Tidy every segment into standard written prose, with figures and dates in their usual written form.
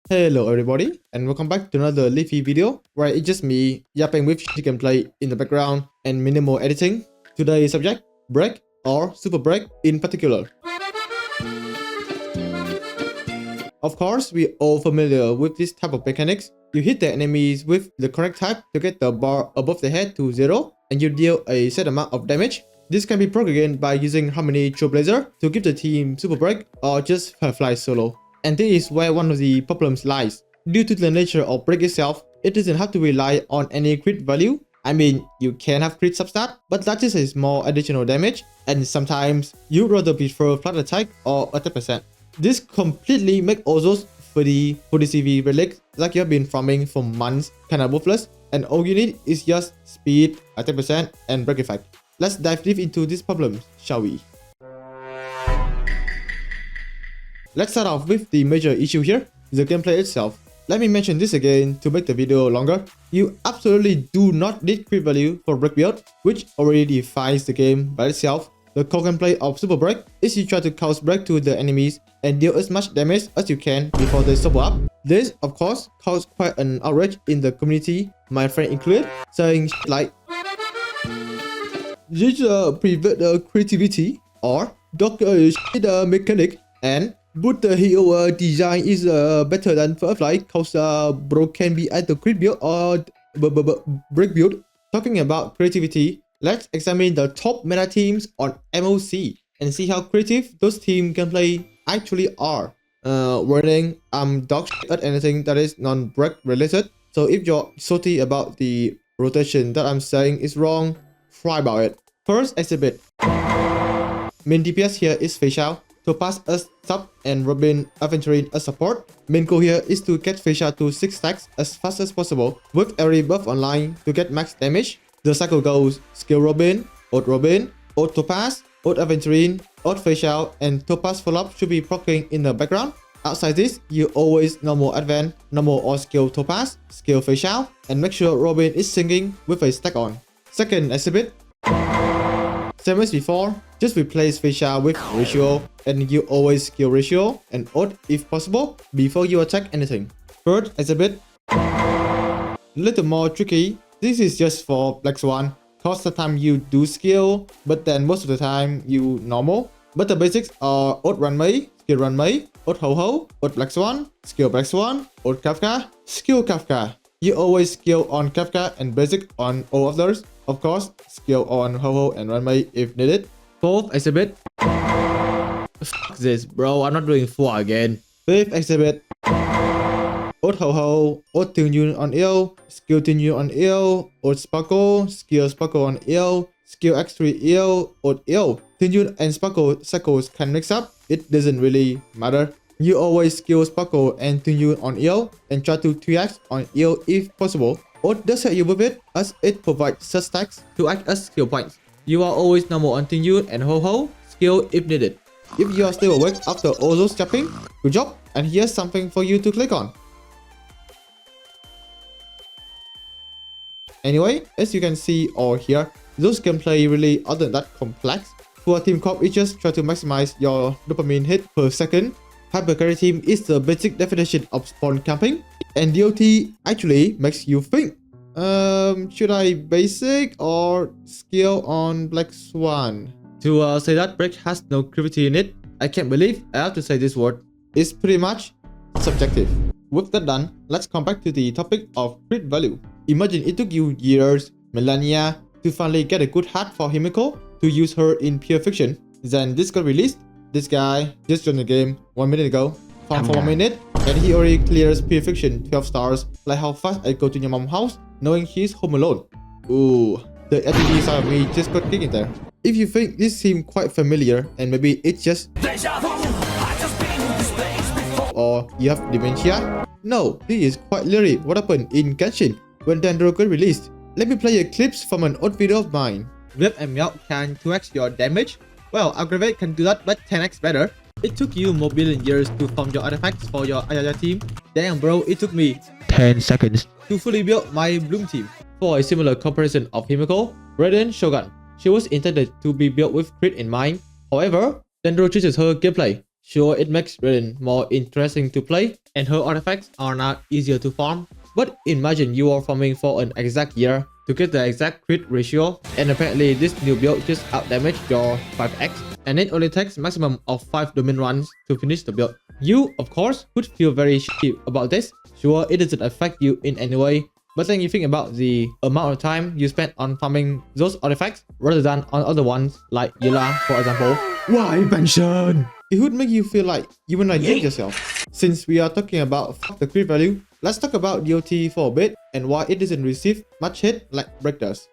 Hello everybody and welcome back to another Leafy video where it's just me yapping with gameplay in the background and minimal editing. Today's subject, break or super break in particular. Of course, we're all familiar with this type of mechanics. You hit the enemies with the correct type to get the bar above the head to 0 and you deal a set amount of damage. This can be broken again by using Harmony Trailblazer to give the team super break or just fly solo. And this is where one of the problems lies. Due to the nature of break itself, it doesn't have to rely on any crit value. I mean, you can have crit substat, but that just is more additional damage, and sometimes you'd rather prefer flat attack or attack percent. This completely makes all those 30 CV relics like you've been farming for months kinda worthless, and all you need is just speed, attack percent, and break effect. Let's dive deep into these problems, shall we? Let's start off with the major issue here, the gameplay itself. Let me mention this again to make the video longer. You absolutely do not need crit value for break build, which already defines the game by itself. The core gameplay of super break is you try to cause break to the enemies and deal as much damage as you can before they suffer up. This, of course, caused quite an outrage in the community, my friend included, saying shit like this prevent the creativity or dog shit mechanic, and but the hero design is better than Firefly cause bro can be either crit build or break build. Talking about creativity, let's examine the top meta teams on MOC and see how creative those team gameplay actually are. Warning, I'm dog shit at anything that is non-break related, so if you're salty about the rotation that I'm saying is wrong, try about it. First exhibit. Main DPS here is Facial, Topaz as sub and Robin Aventurine as support. Main goal here is to get Facial to 6 stacks as fast as possible with every buff online to get max damage. The cycle goes skill Robin, ult Topaz, ult Aventurine, ult Facial, and Topaz follow-up should be proccing in the background. Outside this, you always normal advance, normal or skill Topaz, skill Facial, and make sure Robin is singing with a stack on. Second exhibit. Same as before, just replace Facial with Ratio, and you always skill Ratio and ult if possible before you attack anything. Third exhibit. Little more tricky. This is just for Black Swan, cause sometimes you do skill, but then most of the time you normal. But the basics are ult Runway, skill Runway, ult Ho-Ho, ult Black Swan, skill Black Swan, ult Kafka, skill Kafka. You always skill on Kafka and basic on all others. Of course, skill on Ho-Ho and Runway if needed. Fourth exhibit. Fuck this, bro. I'm not doing 4 again. Fifth exhibit. Ult Ho-Ho, ult Tingyun on Eel, skill Tingyun on Eel, ult Sparkle, skill Sparkle on Eel, skill X3 Eel, ult Eel. Tingyun and Sparkle cycles can mix up. It doesn't really matter. You always skill Sparkle and Tingyun on Eel and try to 2x on Eel if possible. Ult does help you with it as it provides such stacks to act as skill points. You are always normal on Tingyun and Ho-Ho, skill if needed. If you are still awake after all those jumping, good job, and here's something for you to click on. Anyway, as you can see or hear, those gameplay really aren't that complex. For a team comp, you just try to maximize your dopamine hit per second. Hyper-carry team is the basic definition of spawn camping, and DOT actually makes you think. Should I basic or skill on Black Swan? To say that break has no gravity in it, I can't believe I have to say this word. It's pretty much subjective. With that done, let's come back to the topic of crit value. Imagine it took you years, millennia, to finally get a good hat for Himiko to use her in pure fiction. Then this got released. This guy just joined the game 1 minute ago, farmed for 1 minute, and he already clears pure fiction 12 stars, like how fast I go to your mom's house knowing he's home alone. Ooh, the RPG side of me just got kicked in there. If you think this seems quite familiar and maybe it's just or you have dementia, no, this is quite literally what happened in Genshin when Dendro got released. Let me play a clips from an old video of mine. Grab and Melt can 2x your damage. Well, Aggravate can do that but 10x better. It took you more billion years to farm your artifacts for your Ayaya team. Damn bro, it took me 10 seconds to fully build my Bloom team. For a similar comparison of Himiko, Raiden Shogun. She was intended to be built with crit in mind. However, Dendro chooses her gameplay. Sure, it makes Raiden more interesting to play, and her artifacts are not easier to farm. But imagine you are farming for an exact year to get the exact crit ratio, and apparently this new build just outdamaged your 5x, and it only takes maximum of 5 domain runs to finish the build. You, of course, would feel very shitty about this. Sure, it doesn't affect you in any way, but then you think about the amount of time you spent on farming those artifacts rather than on other ones like Yula, for example. Why mention? It would make you feel like you wanna get yourself. Since we are talking about fuck the crit value, let's talk about DOT for a bit and why it doesn't receive much hate like Break does.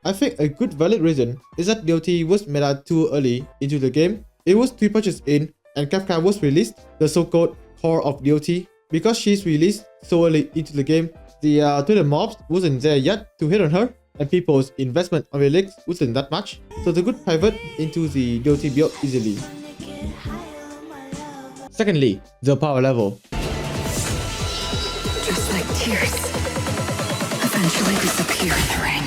I think a good valid reason is that DOT was meta too early into the game. It was 3 patches in and Kafka was released, the so-called core of DOT. Because she's released so early into the game, the Twitter mobs wasn't there yet to hit on her, and people's investment on relics wasn't that much, so they could pivot into the DOT build easily. Secondly, the power level. Just like tears, eventually disappear in the rain.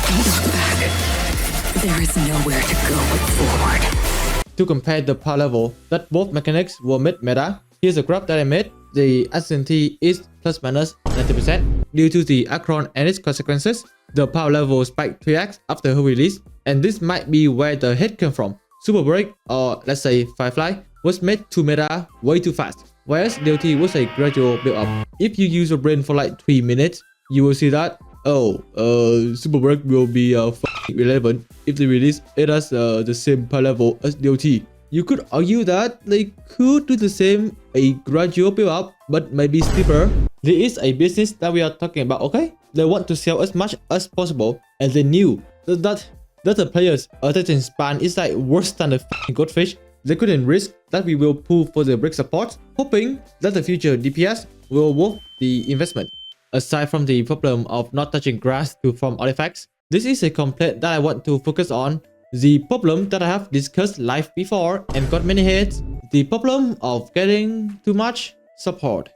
Don't look back. There is nowhere to go but forward. To compare the power level that both mechanics were made meta, here's a graph that I made. The ascendancy is plus minus 90%. Due to the Akron and its consequences, the power level spiked 3x after her release, and this might be where the hate came from. Super Break, or let's say Firefly, was made to meta way too fast, whereas DOT was a gradual build up. If you use your brain for like 3 minutes, you will see that, Super Break will be irrelevant if they release it as the same power level as DOT. You could argue that they could do the same, a gradual build up, but maybe steeper. There is a business that we are talking about, okay? They want to sell as much as possible, and they knew that the players' attention span is like worse than the goldfish. They couldn't risk that we will pull for the break support, hoping that the future DPS will worth the investment. Aside from the problem of not touching grass to farm artifacts, this is a complaint that I want to focus on. The problem that I have discussed live before and got many hits, the problem of getting too much support.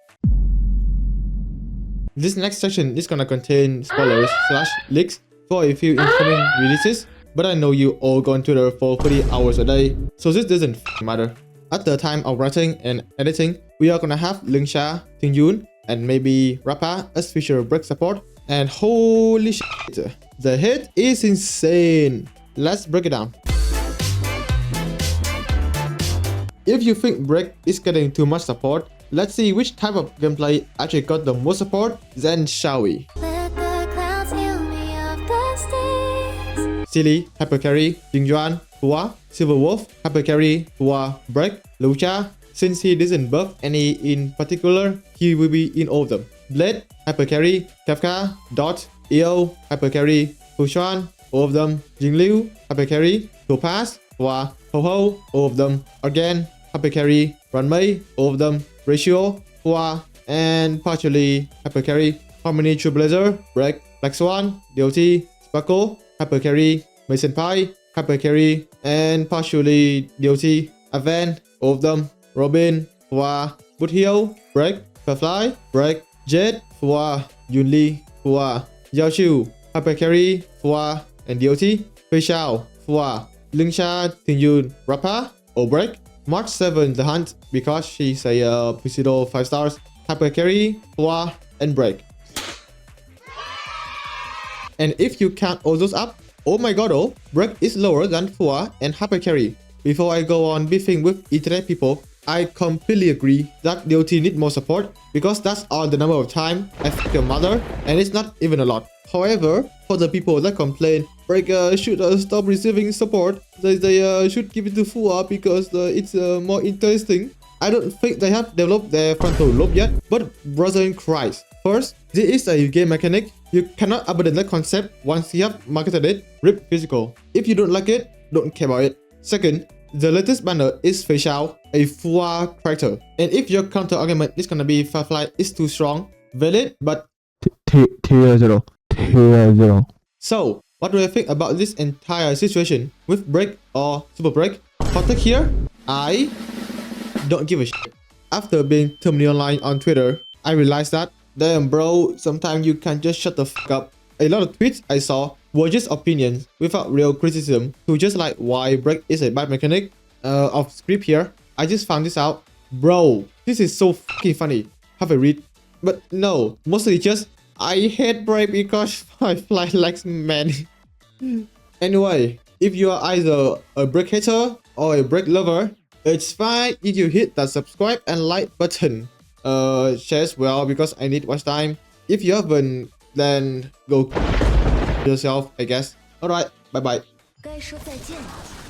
This next section is gonna contain spoilers / leaks for a few incoming releases, but I know you all go on Twitter for 40 hours a day, so this doesn't matter. At the time of writing and editing, we are gonna have Lingsha, Tingyun, and maybe Rappa as future break support, and holy shit, the hit is insane. Let's break it down. If you think break is getting too much support, let's see which type of gameplay actually got the most support, then shall we? Silly, Hyper Carry, Jingjuan, Hua, Silver Wolf, Hyper Carry, Hua, Break, Lucha. Since he doesn't buff any in particular, he will be in all of them. Blade, Hyper Carry, Kafka, Dot, EO, Hyper Carry, Fushuan, all of them. Jingliu, Hyper Carry, Topaz, Hua, Ho-Ho, all of them. Again, Hyper Carry, Runmei, all of them. Ratio, Hua, and partially Hyper Carry, Harmony Trailblazer, Break, Black Swan, DOT, Sparkle, Hyper Carry, Mason Pie, Hyper Carry, and partially DOT, Avan, all of them. Robin, Hua, Buthiel, Break, Firefly, Break, Jet, Hua, Yunli, Hua, Yao Chu, Hyper Carry, Hua, and DOT, Fei Xiao, Hua, Lingsha, Tingyun, Rappa, or Break, March 7 The Hunt because she's a Pseudo 5 stars, Hyper Carry, Hua, and Break. And if you count all those up, oh my god, Break is lower than Hua and Hyper Carry. Before I go on beefing with internet people, I completely agree that DOT need more support because that's all the number of time I fuck your mother, and it's not even a lot. However, for the people that complain, Break should stop receiving support, they should give it to Hua because it's more interesting. I don't think they have developed their frontal lobe yet, but brother in Christ. First, this is a game mechanic. You cannot abandon that concept once you have marketed it. Rip physical. If you don't like it, don't care about it. Second, the latest banner is Fei Xiao, a Hua character. And if your counter argument is gonna be Firefly is too strong, valid, but tier 0. So, what do I think about this entire situation with Break or Super Break? Hot take here, I don't give a shit. After being terminally online on Twitter, I realized that, damn bro, sometimes you can't just shut the fuck up. A lot of tweets I saw were just opinions without real criticism to just like why brake is a bad mechanic of script here. I just found this out. Bro, this is so fucking funny. Have a read. But no, mostly just I hate brake because I fly like man. Anyway, if you are either a brake hater or a brake lover, it's fine if you hit that subscribe and like button. Share as well because I need watch time. If you haven't, then go yourself, I guess. Alright, bye bye. 该说再见了。